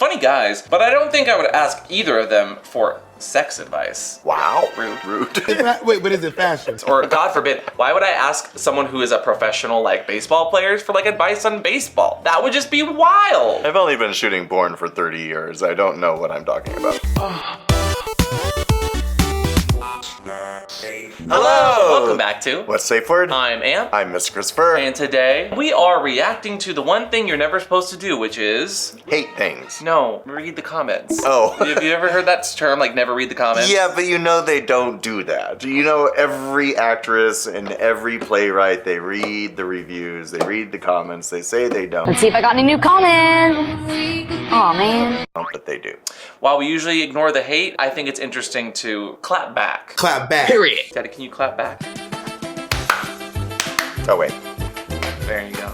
Funny guys, but I don't think I would ask either of them for sex advice. Wow. Rude. Wait, but is it fashion? Or God forbid, why would I ask someone who is a professional like baseball player for like advice on baseball? That would just be wild. I've only been shooting porn for 30 years. I don't know what I'm talking about. Hello! Welcome back to What's Safeword? I'm Amp. I'm Mr. Christopher. And today we are reacting to the one thing you're never supposed to do, which is Hate things. no, read the comments. Oh. Have you ever heard that term, like never read the comments? Yeah, but you know they don't do that. You know, every actress and every playwright, they read the reviews, they read the comments, they say they don't. Let's see if I got any new comments. Aw, man. But they do. While we usually ignore the hate, I think it's interesting to clap back. Clap back. Period. Daddy, can you clap back? Oh, wait. There you go.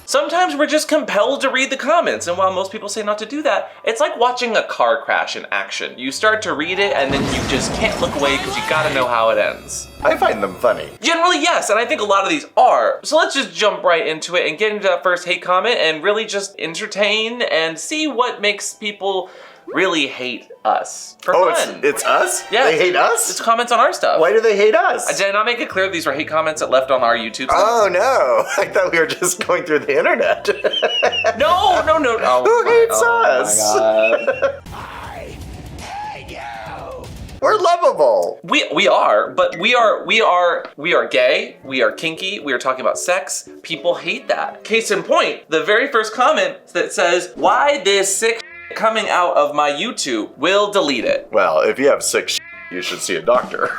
Sometimes we're just compelled to read the comments, and while most people say not to do that, it's like watching a car crash in action. You start to read it, and then you just can't look away because you gotta know how it ends. I find them funny. Generally, yes, and I think a lot of these are. So let's just jump right into it and get into that first hate comment and really just entertain and see what makes people really hate us for fun. It's us? Yeah. They hate us? It's comments on our stuff. Why do they hate us? Did I not make it clear these were hate comments that left on our YouTube stuff? Oh, no. I thought we were just going through the internet. No. Oh, Who hates us? us? I hate you. We're lovable. We are, but we are gay, we are kinky, we are talking about sex. People hate that. Case in point, the very first comment that says, "Why this sick coming out of my YouTube?" Will delete it. Well, if you have sick you should see a doctor.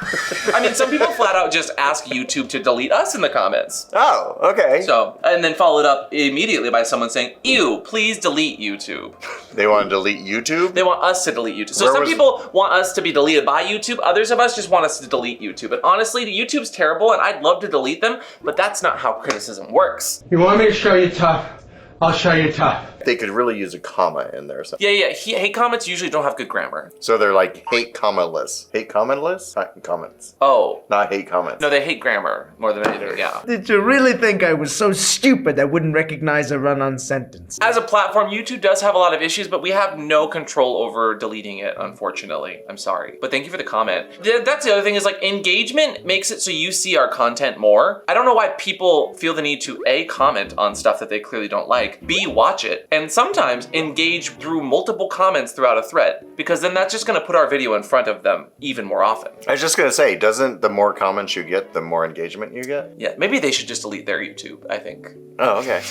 I mean, some people flat out just ask YouTube to delete us in the comments. Oh, okay. So, and then followed up immediately by someone saying, "Ew, please delete YouTube." They want to delete YouTube? They want us to delete YouTube. So some people want us to be deleted by YouTube. Others of us just want us to delete YouTube. And honestly, YouTube's terrible and I'd love to delete them, but that's not how criticism works. You want me to show you tough? I'll show you tough. They could really use a comma in there. Yeah. Hate comments usually don't have good grammar. So they're like hate comma-less. Hate comment-less? Not comments. Oh. Not hate comments. No, they hate grammar more than anything, yeah. Did you really think I was so stupid I wouldn't recognize a run-on sentence? As a platform, YouTube does have a lot of issues, but we have no control over deleting it, unfortunately. I'm sorry. But thank you for the comment. That's the other thing is like engagement makes it so you see our content more. I don't know why people feel the need to A, comment on stuff that they clearly don't like, B, watch it, and sometimes engage through multiple comments throughout a thread, because then that's just gonna put our video in front of them even more often. I was just gonna say, doesn't the more comments you get, the more engagement you get? Yeah, maybe they should just delete their YouTube, I think. Oh, okay.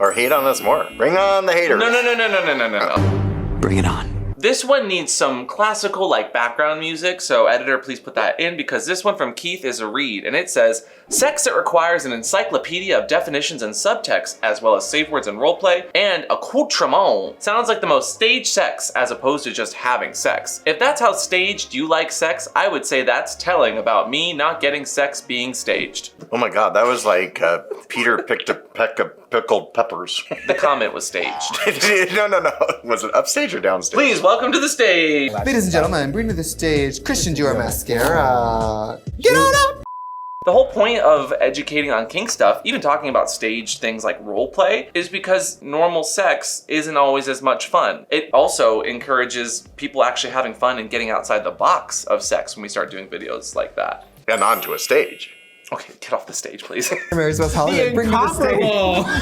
Or hate on us more. Bring on the haters. No. Bring it on. This one needs some classical like background music, so editor, please put that in, because this one from Keith is a read, and it says, "Sex that requires an encyclopedia of definitions and subtext, as well as safe words and roleplay, and accoutrement. Sounds like the most staged sex as opposed to just having sex. If that's how staged you like sex, I would say that's telling about me not getting sex being staged." Oh my god, that was like Peter picked a peck of pickled peppers. The comment was staged. No. Was it upstage or downstage? Please, welcome to the stage. Ladies and gentlemen, bring to the stage Christian Dior Mascara. Get on up! The whole point of educating on kink stuff, even talking about staged things like roleplay, is because normal sex isn't always as much fun. It also encourages people actually having fun and getting outside the box of sex when we start doing videos like that. And onto a stage. Okay, get off the stage, please. Mary's West Hollywood, bring to the stage.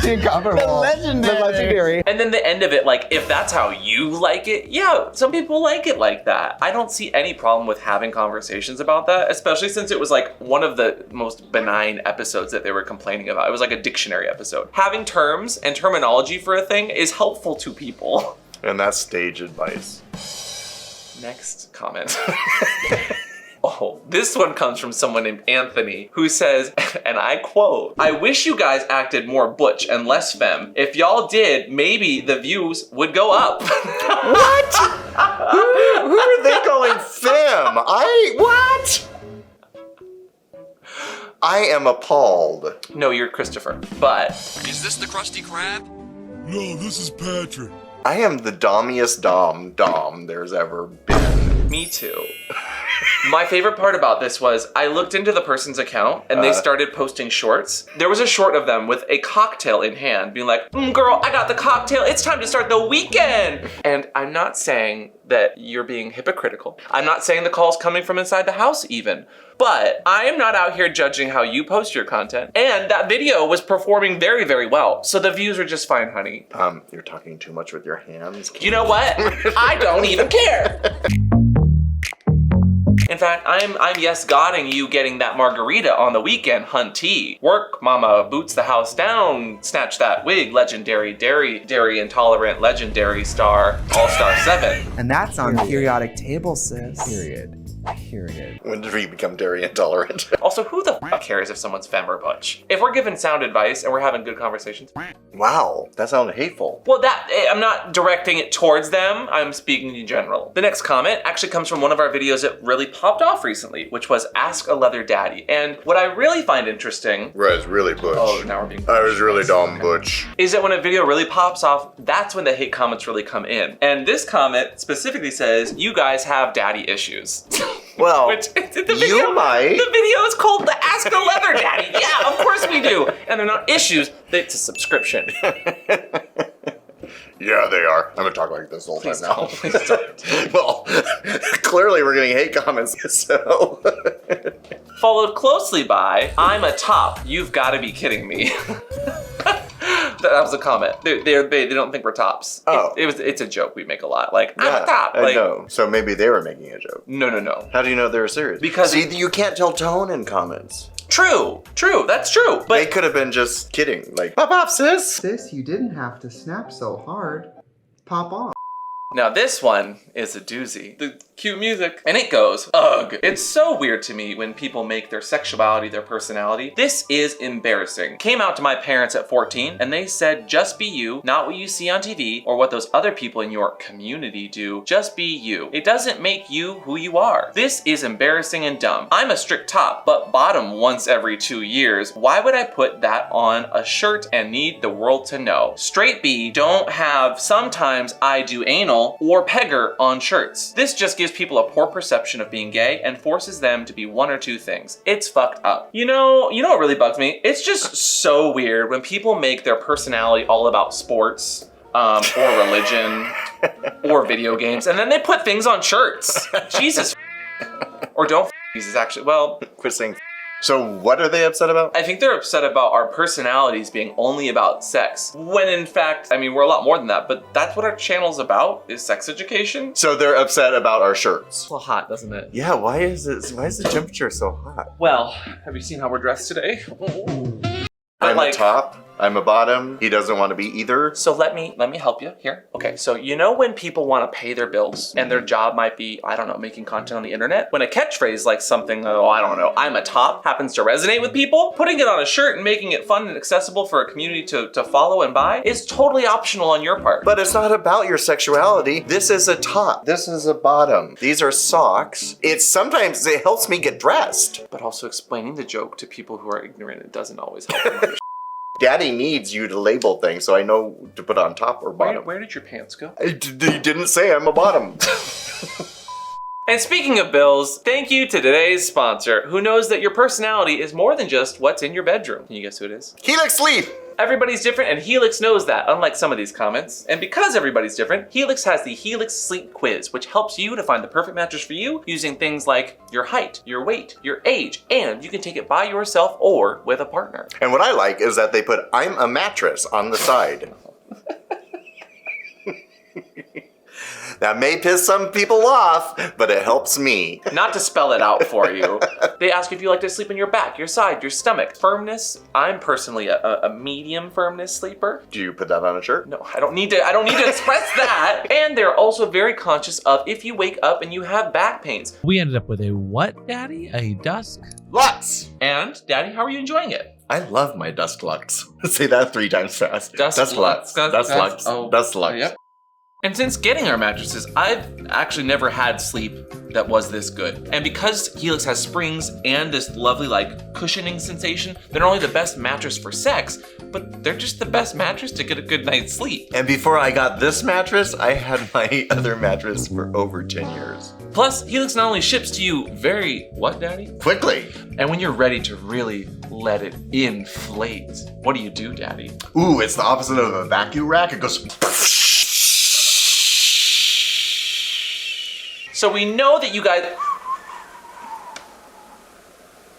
The incomparable. The legendary. And then the end of it, like, if that's how you like it, yeah, some people like it like that. I don't see any problem with having conversations about that, especially since it was like one of the most benign episodes that they were complaining about. It was like a dictionary episode. Having terms and terminology for a thing is helpful to people. And that's stage advice. Next comment. Oh, this one comes from someone named Anthony, who says, and I quote, "I wish you guys acted more butch and less femme. If y'all did, maybe the views would go up." What? Who are they calling femme? What? I am appalled. No, you're Christopher, but... Is this the Krusty Krab? No, this is Patrick. I am the dommiest dom there's ever been. Me too. My favorite part about this was I looked into the person's account and they started posting shorts. There was a short of them with a cocktail in hand being like, girl, I got the cocktail. It's time to start the weekend. And I'm not saying that you're being hypocritical. I'm not saying the call's coming from inside the house even. But I am not out here judging how you post your content. And that video was performing very, very well. So the views are just fine, honey. You're talking too much with your hands. You know what? I don't even care. In fact, I'm yes godding you getting that margarita on the weekend, hunty. Work, mama, boots the house down, snatch that wig, legendary dairy intolerant, legendary star, all-star 7. And that's on periodic table, sis. Period. When did we become dairy intolerant? Also, who the fuck cares if someone's femme or butch? If we're giving sound advice and we're having good conversations. Wow, that sounded hateful. Well, I'm not directing it towards them. I'm speaking in general. The next comment actually comes from one of our videos that really popped off recently, which was Ask a Leather Daddy. And what I really find interesting... Was really butch. Oh, now we're being... I was really dumb butch. Is that when a video really pops off, that's when the hate comments really come in. And this comment specifically says, you guys have daddy issues. Well, you might. The video is called the Ask a Leather Daddy. Yeah, of course we do. And they're not issues, it's a subscription. Yeah, they are. I'm gonna talk like this the whole time now. Please don't. Well, clearly we're getting hate comments, so. Followed closely by, I'm a top, you've gotta be kidding me. That was a comment. They don't think we're tops. Oh. It's a joke we make a lot. Like, I'm Yeah, a top. I Like, know. So maybe they were making a joke. No. How do you know they were serious? Because- See, you can't tell tone in comments. True, that's true. They But could have been just kidding. Like, pop off, sis. Sis, you didn't have to snap so hard. Pop off. now this one is a doozy. The cute music. And it goes, ugh. It's so weird to me when people make their sexuality their personality. This is embarrassing. Came out to my parents at 14 and they said, just be you, not what you see on TV or what those other people in your community do. Just be you. It doesn't make you who you are. This is embarrassing and dumb. I'm a strict top, but bottom once every 2 years. Why would I put that on a shirt and need the world to know? Straight B don't have sometimes I do anal or pegger on shirts. This just gives people a poor perception of being gay and forces them to be one or two things. It's fucked up. You know what really bugs me? It's just so weird when people make their personality all about sports, or religion, or video games, and then they put things on shirts. Jesus. Or don't Jesus actually, well. Quit saying. So what are they upset about? I think they're upset about our personalities being only about sex. When in fact, I mean, we're a lot more than that, but that's what our channel's about, is sex education. So they're upset about our shirts. It's a little hot, doesn't it? Yeah, why is the temperature so hot? Well, have you seen how we're dressed today? I'm a top, I'm a bottom, he doesn't want to be either. So let me help you here. Okay, so you know when people want to pay their bills and their job might be, I don't know, making content on the internet? When a catchphrase like something, oh, I don't know, I'm a top, happens to resonate with people, putting it on a shirt and making it fun and accessible for a community to follow and buy is totally optional on your part. But it's not about your sexuality. This is a top, this is a bottom. These are socks. Sometimes it helps me get dressed. But also explaining the joke to people who are ignorant, it doesn't always help them. Daddy needs you to label things so I know to put on top or bottom. Where did your pants go? You didn't say I'm a bottom. And speaking of bills, thank you to today's sponsor, who knows that your personality is more than just what's in your bedroom. Can you guess who it is? Helix Sleep! Everybody's different and Helix knows that, unlike some of these comments. And because everybody's different, Helix has the Helix Sleep Quiz, which helps you to find the perfect mattress for you using things like your height, your weight, your age, and you can take it by yourself or with a partner. And what I like is that they put I'm a mattress on the side. That may piss some people off, but it helps me. Not to spell it out for you. They ask if you like to sleep on your back, your side, your stomach. Firmness, I'm personally a medium firmness sleeper. Do you put that on a shirt? No, I don't need to express that. And they're also very conscious of if you wake up and you have back pains. We ended up with a what, Daddy? A dusk? Lux! And Daddy, how are you enjoying it? I love my dust lux. Say that 3 times fast. Dust lux. lux. Dust lux. Oh, Dust lux. Yep. And since getting our mattresses, I've actually never had sleep that was this good. And because Helix has springs and this lovely like cushioning sensation, they're not only the best mattress for sex, but they're just the best mattress to get a good night's sleep. And before I got this mattress, I had my other mattress for over 10 years. Plus, Helix not only ships to you very, what, Daddy? Quickly. And when you're ready to really let it inflate, what do, Daddy? Ooh, it's the opposite of a vacuum rack. It goes. So we know that you guys...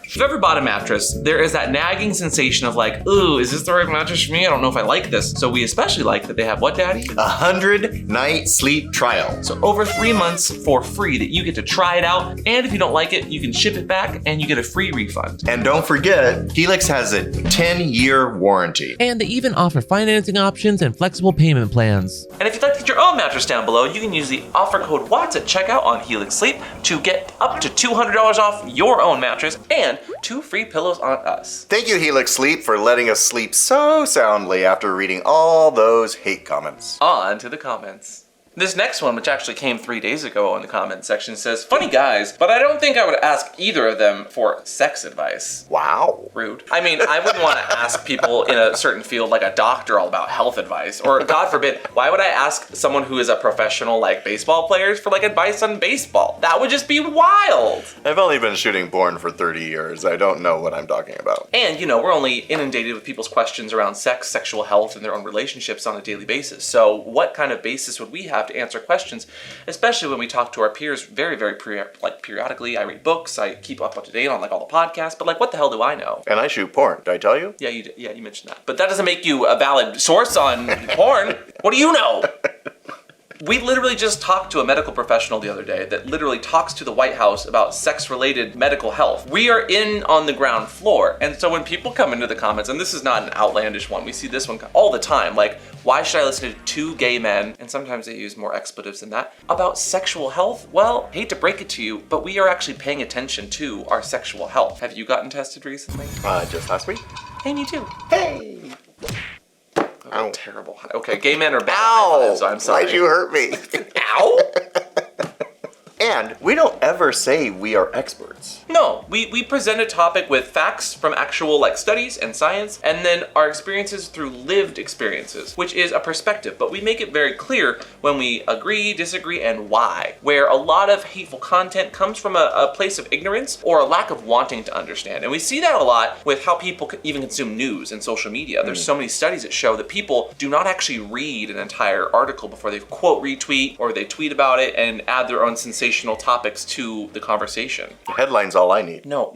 If you've ever bought a mattress, there is that nagging sensation of like, ooh, is this the right mattress for me? I don't know if I like this. So we especially like that they have what, Daddy? 100-night sleep trial. So over 3 months for free that you get to try it out. And if you don't like it, you can ship it back and you get a free refund. And don't forget, Helix has a 10-year warranty. And they even offer financing options and flexible payment plans. And if you'd like to get your own mattress down below, you can use the offer code WATTS at checkout on Helix Sleep to get up to $200 off your own mattress and 2 free pillows on us. Thank you, Helix Sleep, for letting us sleep so soundly after reading all those hate comments. On to the comments. This next one, which actually came 3 days ago in the comment section, says, funny guys, but I don't think I would ask either of them for sex advice. Wow. Rude. I mean, I wouldn't want to ask people in a certain field like a doctor all about health advice. Or God forbid, why would I ask someone who is a professional like baseball players for like advice on baseball? That would just be wild. I've only been shooting porn for 30 years. I don't know what I'm talking about. And, you know, we're only inundated with people's questions around sex, sexual health, and their own relationships on a daily basis. So what kind of basis would we have to answer questions, especially when we talk to our peers very, very periodically? I read books, I keep up to date on like all the podcasts, but like what the hell do I know? And I shoot porn, did I tell you? Yeah, you did. Yeah, you mentioned that. But that doesn't make you a valid source on porn. What do you know? We literally just talked to a medical professional the other day that literally talks to the White House about sex-related medical health. We are in on the ground floor. And so when people come into the comments, and this is not an outlandish one, we see this one all the time, like, why should I listen to 2 gay men, and sometimes they use more expletives than that, about sexual health? Well, hate to break it to you, but we are actually paying attention to our sexual health. Have you gotten tested recently? Just last week. Hey, me too. Hey! Oh, terrible. Okay, gay men are bad. Ow! So I'm sorry. Why'd you hurt me? Ow! And we don't ever say we are experts. No, we present a topic with facts from actual like studies and science, and then our experiences through lived experiences, which is a perspective, but we make it very clear when we agree, disagree, and why. Where a lot of hateful content comes from a place of ignorance or a lack of wanting to understand. And we see that a lot with how people even consume news and social media. There's so many studies that show that people do not actually read an entire article before they quote retweet or they tweet about it and add their own sensational topics to the conversation. The headline's all I need. No.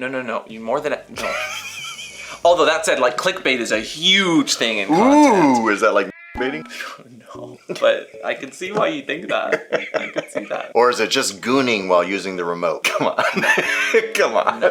You more than no. Although that said, like clickbait is a huge thing in content. Ooh, is that like baiting? No, but I can see why you think that. I can see that. Or is it just gooning while using the remote? Come on. Come on. No.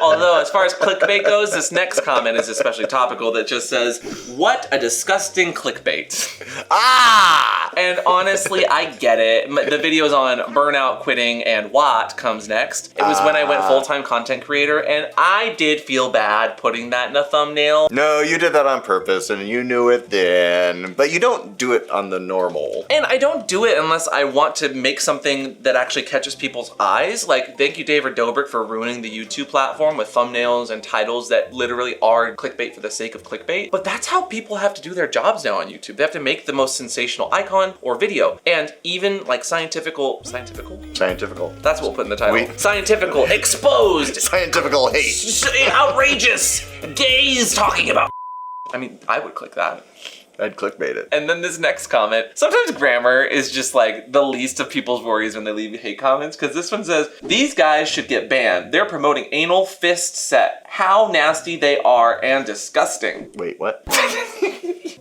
Although, as far as clickbait goes, this next comment is especially topical that just says, what a disgusting clickbait. Ah! And honestly, I get it. The videos on burnout, quitting, and what comes next. It was when I went full-time content creator, and I did feel bad putting that in a thumbnail. No, you did that on purpose, and you knew it then. But you don't do it on the normal. And I don't do it unless I want to make something that actually catches people's eyes. Like, thank you, David Dobrik, for ruining the YouTube platform with thumbnails and titles that literally are clickbait for the sake of clickbait. But that's how people have to do their jobs now on YouTube. They have to make the most sensational icon or video. And even like scientifical? That's what we'll put in the title. Scientifical, exposed. Scientifical hate. Outrageous. Gays talking about. I mean, I would click that. I'd clickbait it. And then this next comment, sometimes grammar is just like the least of people's worries when they leave hate comments, because this one says, these guys should get banned. They're promoting anal fist set. How nasty they are and disgusting. Wait, what?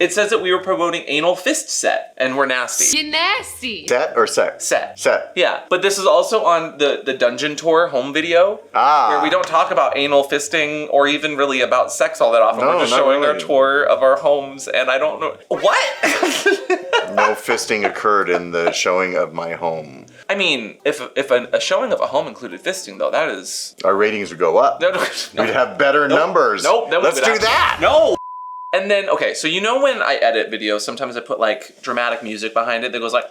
It says that we were promoting anal fist set and we're nasty. You're nasty. Set or sex? Set. Set. Yeah, but this is also on the dungeon tour home video, where we don't talk about anal fisting or even really about sex all that often. No, we're just not showing really. our tour of our homes, and I don't know. What? No fisting occurred in the showing of my home. I mean, if a showing of a home included fisting, though, that is... Our ratings would go up. No. We'd have better numbers. Nope. Let's do that. No. And then, okay, so you know when I edit videos, sometimes I put like dramatic music behind it that goes like,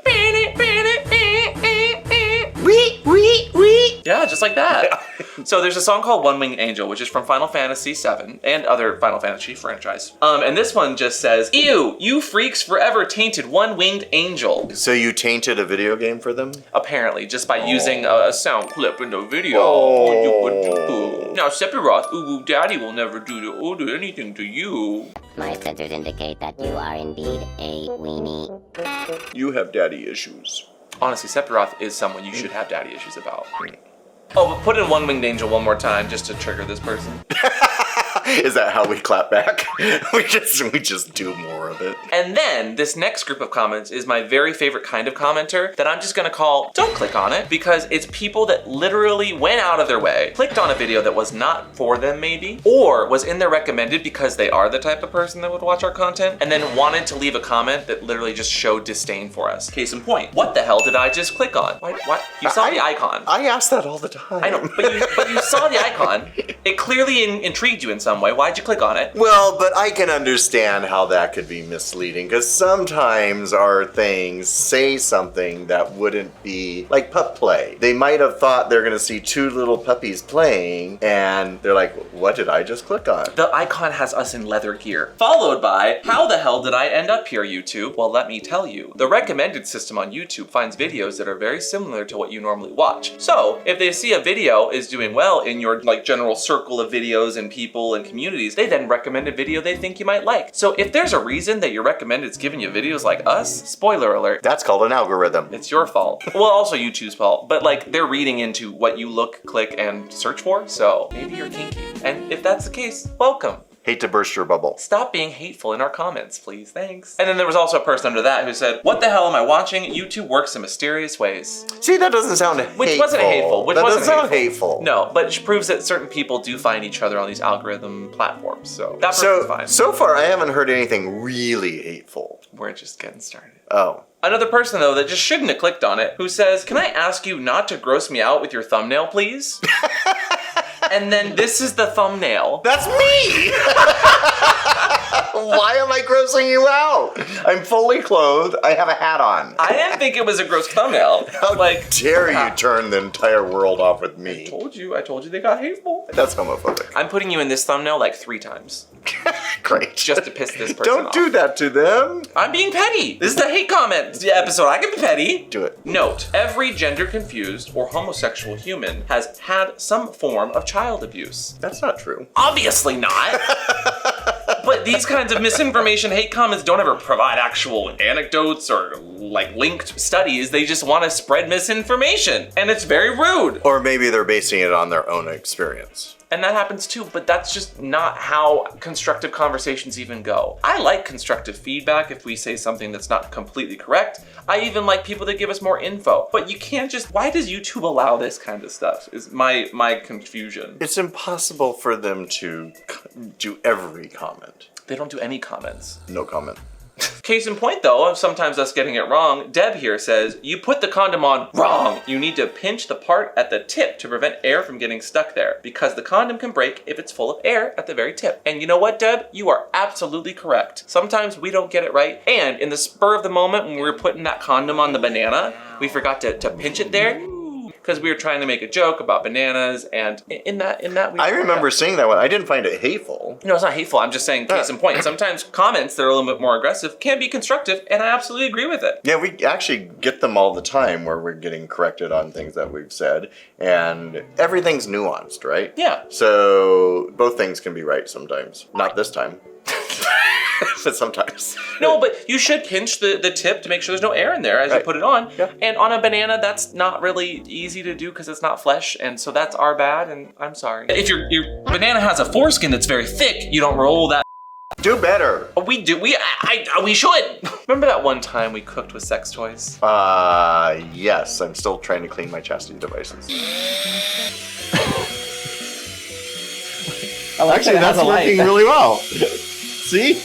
yeah, just like that. So there's a song called One Winged Angel, which is from Final Fantasy VII and other Final Fantasy franchise. And this one just says, ew, you freaks forever tainted One Winged Angel. So you tainted a video game for them? Apparently, just by using a sound clip in the video. Now, Sephiroth, ooh, daddy will never do anything to you. My sensors indicate that you are indeed a weenie. You have daddy issues. Honestly, Sephiroth is someone you should have daddy issues about. Oh, but put in One Winged Angel one more time just to trigger this person. Is that how we clap back? we just do more of it. And then this next group of comments is my very favorite kind of commenter that I'm just gonna call don't click on it, because it's people that literally went out of their way, clicked on a video that was not for them maybe, or was in their recommended because they are the type of person that would watch our content, and then wanted to leave a comment that literally just showed disdain for us. Case in point, what the hell did I just click on? What? You saw the icon. I ask that all the time. I know, but you saw the icon. It clearly intrigued you in some way. Why'd you click on it? Well, but I can understand how that could be misleading, because sometimes our things say something that wouldn't be like pup play. They might have thought they're gonna see two little puppies playing, and they're like, what did I just click on? The icon has us in leather gear. Followed by, how the hell did I end up here, YouTube? Well, let me tell you. The recommended system on YouTube finds videos that are very similar to what you normally watch. So, if they see a video is doing well in your like general circle of videos and people and communities, they then recommend a video they think you might like. So if there's a reason that your recommended's giving you videos like us, spoiler alert. That's called an algorithm. It's your fault. Well, also YouTube's fault, but like they're reading into what you look, click, and search for, so maybe you're kinky. And if that's the case, welcome. Hate to burst your bubble. Stop being hateful in our comments, please. Thanks. And then there was also a person under that who said, what the hell am I watching? YouTube works in mysterious ways. See, that doesn't sound hateful. Which wasn't hateful. That doesn't sound hateful. No, but it proves that certain people do find each other on these algorithm platforms. So that person's fine. So far, I haven't heard anything really hateful. We're just getting started. Oh. Another person, though, that just shouldn't have clicked on it, who says, can I ask you not to gross me out with your thumbnail, please? And then this is the thumbnail. That's me! Why am I grossing you out? I'm fully clothed. I have a hat on. I didn't think it was a gross thumbnail. How dare you turn the entire world off with me? I told you they got hateful. That's homophobic. I'm putting you in this thumbnail like 3 times. Great. Just to piss this person Don't off. do that to them. I'm being petty. This is the hate comment episode. I can be petty. Do it. Note, every gender confused or homosexual human has had some form of child abuse. That's not true. Obviously not. But these kinds of misinformation hate comments don't ever provide actual anecdotes or like linked studies. They just want to spread misinformation. And it's very rude. Or maybe they're basing it on their own experience. And that happens too, but that's just not how constructive conversations even go. I like constructive feedback if we say something that's not completely correct. I even like people that give us more info. But you can't just, why does YouTube allow this kind of stuff is my confusion. It's impossible for them to do every comment. They don't do any comments. No comment. Case in point though, of sometimes us getting it wrong, Deb here says, you put the condom on wrong. You need to pinch the part at the tip to prevent air from getting stuck there, because the condom can break if it's full of air at the very tip. And you know what, Deb? You are absolutely correct. Sometimes we don't get it right, and in the spur of the moment when we were putting that condom on the banana, we forgot to pinch it there, because we were trying to make a joke about bananas, and in that we I remember seeing that one. I didn't find it hateful. No, it's not hateful. I'm just saying, case in point. Sometimes comments that are a little bit more aggressive can be constructive, and I absolutely agree with it. Yeah, we actually get them all the time where we're getting corrected on things that we've said, and everything's nuanced, right? Yeah. So both things can be right sometimes. Not this time. But sometimes. No, but you should pinch the tip to make sure there's no air in there as you put it on. Yeah. And on a banana, that's not really easy to do because it's not flesh, and so that's our bad, and I'm sorry. If your banana has a foreskin that's very thick, you don't roll that. Do better. We do. We should. Remember that one time we cooked with sex toys? Yes. I'm still trying to clean my chastity devices. Actually, that's working really well. See?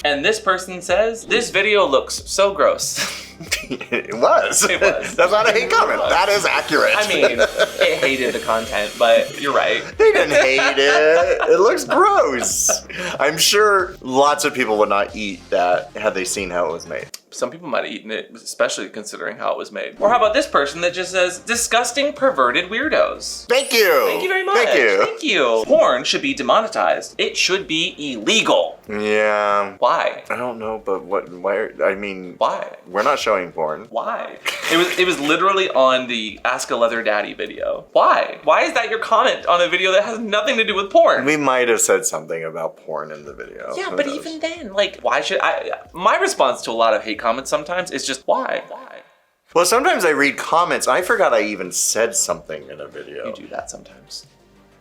And this person says, this video looks so gross. It was. It was. That's not a hate comment. That is accurate. I mean, it hated the content, but you're right. They didn't hate it. It looks gross. I'm sure lots of people would not eat that had they seen how it was made. Some people might have eaten it, especially considering how it was made. Or how about this person that just says, disgusting, perverted weirdos? Thank you. Thank you very much. Thank you. Thank you. Porn should be demonetized. It should be illegal. Yeah. Why? I don't know, but why? I mean, why? We're not showing porn. Why? It was literally on the Ask a Leather Daddy video. Why? Why is that your comment on a video that has nothing to do with porn? We might have said something about porn in the video. Yeah, but even then, like, why should my response to a lot of hate comments sometimes is just, why? Well, sometimes I read comments. I forgot I even said something in a video. You do that sometimes.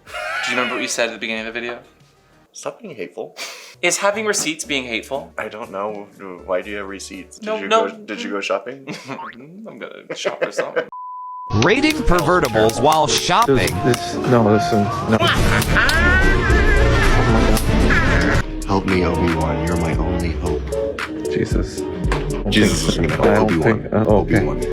Do you remember what you said at the beginning of the video? Stop being hateful. Is having receipts being hateful? I don't know. Why do you have receipts? Did you go shopping? I'm gonna shop for something. Rating pervertibles while shopping. Listen. Help me, Obi-Wan. You're my only hope. Jesus. Jesus is gonna help Obi-Wan. Obi-Wan.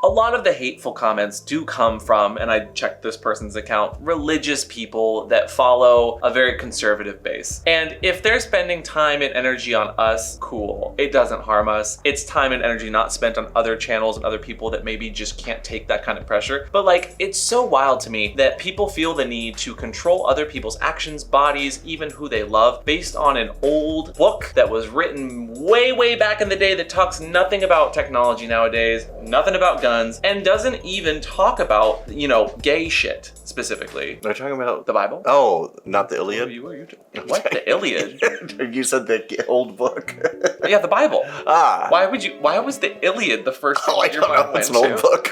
A lot of the hateful comments do come from, and I checked this person's account, religious people that follow a very conservative base. And if they're spending time and energy on us, cool. It doesn't harm us. It's time and energy not spent on other channels and other people that maybe just can't take that kind of pressure. But like, it's so wild to me that people feel the need to control other people's actions, bodies, even who they love, based on an old book that was written way, way back in the day that talks nothing about technology nowadays, nothing about guns, and doesn't even talk about, gay shit specifically. Are you talking about the Bible? Oh, not the Iliad? What? The Iliad? You said the old book. Yeah, the Bible. Ah. Why was the Iliad the first thing I your don't mind know. went It's an old to? book.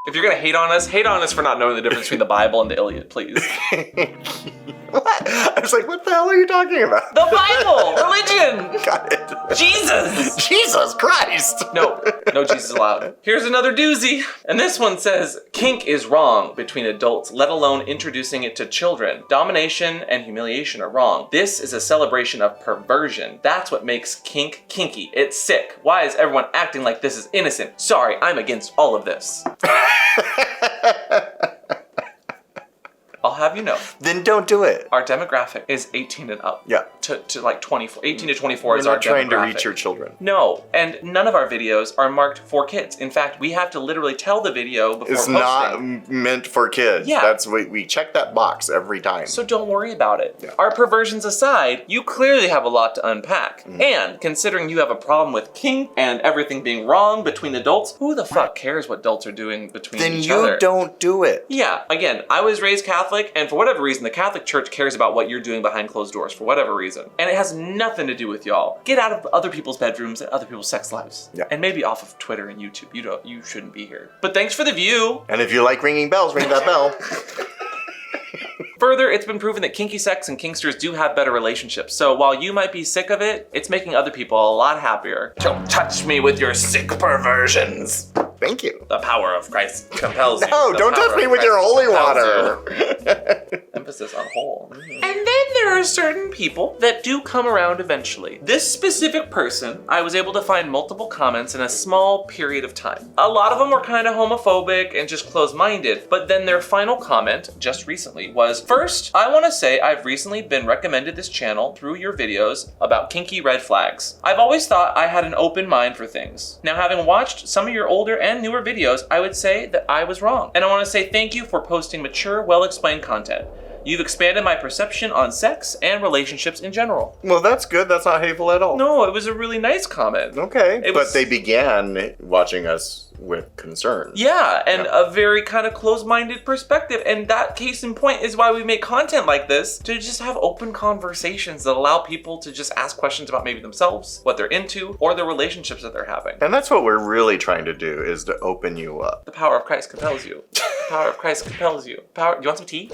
If you're gonna hate on us for not knowing the difference between the Bible and the Iliad, please. What? I was like, what the hell are you talking about? The Bible! Religion! Got it. Jesus! Jesus Christ! No Jesus allowed. Here's another doozy. And this one says, kink is wrong between adults, let alone introducing it to children. Domination and humiliation are wrong. This is a celebration of perversion. That's what makes kink kinky. It's sick. Why is everyone acting like this is innocent? Sorry, I'm against all of this. I'll have you know. Then don't do it. Our demographic is 18 and up. Yeah. To like 24, 18 to 24 We're is our not trying to demographic. reach your children. No, and none of our videos are marked for kids. In fact, we have to literally tell the video before It's posting. not meant for kids. Yeah. That's we check that box every time. So don't worry about it. Yeah. Our perversions aside, you clearly have a lot to unpack. And considering you have a problem with kink and everything being wrong between adults, who the fuck cares what adults are doing between Then each you other? don't do it. Yeah, again, I was raised Catholic, and for whatever reason, the Catholic Church cares about what you're doing behind closed doors, for whatever reason. And it has nothing to do with y'all. Get out of other people's bedrooms and other people's sex lives. Yeah. And maybe off of Twitter and YouTube. You shouldn't be here. But thanks for the view. And if you like ringing bells, ring that bell. Further, it's been proven that kinky sex and kinksters do have better relationships. So while you might be sick of it, it's making other people a lot happier. Don't touch me with your sick perversions. Thank you. The power of Christ compels you. No, The don't power touch me of with your Christ holy compels water. you. Emphasis on whole. And then there are certain people that do come around eventually. This specific person, I was able to find multiple comments in a small period of time. A lot of them were kind of homophobic and just closed-minded, but then their final comment just recently was, first, I want to say I've recently been recommended this channel through your videos about kinky red flags. I've always thought I had an open mind for things. Now, having watched some of your older and newer videos, I would say that I was wrong. And I want to say thank you for posting mature, well-explained content. You've expanded my perception on sex and relationships in general. Well, that's good. That's not hateful at all. No, it was a really nice comment. Okay. But they began watching us with concern. Yeah, and a very kind of closed-minded perspective. And that case in point is why we make content like this, to just have open conversations that allow people to just ask questions about maybe themselves, what they're into, or the relationships that they're having. And that's what we're really trying to do, is to open you up. The power of Christ compels you. Power of Christ compels you. Power. You want some tea?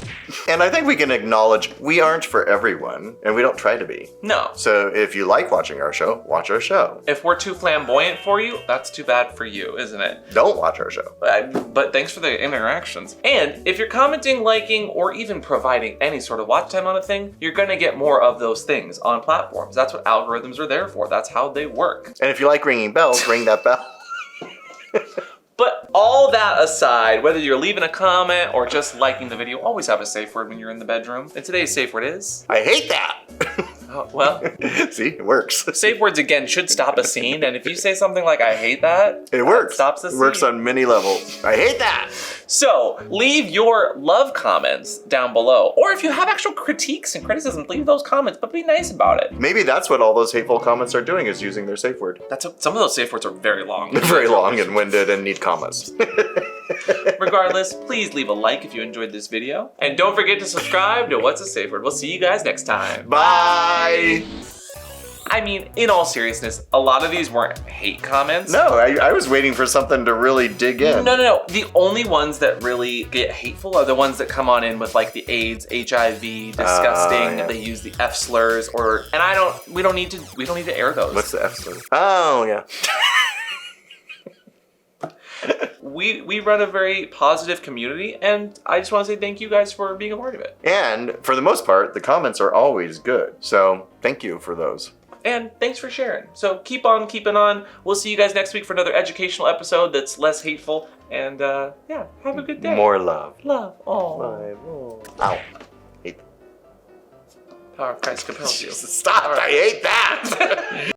And I think we can acknowledge we aren't for everyone, and we don't try to be. No. So if you like watching our show, watch our show. If we're too flamboyant for you, that's too bad for you, isn't it? Don't watch our show. But thanks for the interactions. And if you're commenting, liking, or even providing any sort of watch time on a thing, you're gonna get more of those things on platforms. That's what algorithms are there for. That's how they work. And if you like ringing bells, ring that bell. But all that aside, whether you're leaving a comment or just liking the video, always have a safe word when you're in the bedroom. And today's safe word is... I hate that! Oh, well... See, it works. Safe words, again, should stop a scene. And if you say something like, I hate that... It works. Stops the It scene. works on many levels. I hate that! So, leave your love comments down below. Or if you have actual critiques and criticisms, leave those comments, but be nice about it. Maybe that's what all those hateful comments are doing, is using their safe word. Some of those safe words are very long. They're very long and winded and need commas. Regardless, please leave a like if you enjoyed this video. And don't forget to subscribe to What's a Safe Word. We'll see you guys next time. Bye! I mean, in all seriousness, a lot of these weren't hate comments. No, I was waiting for something to really dig in. No. The only ones that really get hateful are the ones that come on in with like the AIDS, HIV, disgusting. Yeah. They use the F slurs, we don't need to air those. What's the F slur? Oh, yeah. We run a very positive community, and I just want to say thank you guys for being a part of it. And for the most part, the comments are always good. So thank you for those. And thanks for sharing. So keep on keeping on. We'll see you guys next week for another educational episode that's less hateful. And yeah, have a good day. More love. Love. Oh. Bye. Oh. Ow. Hate. Power of Christ compels you. Stop. I hate that.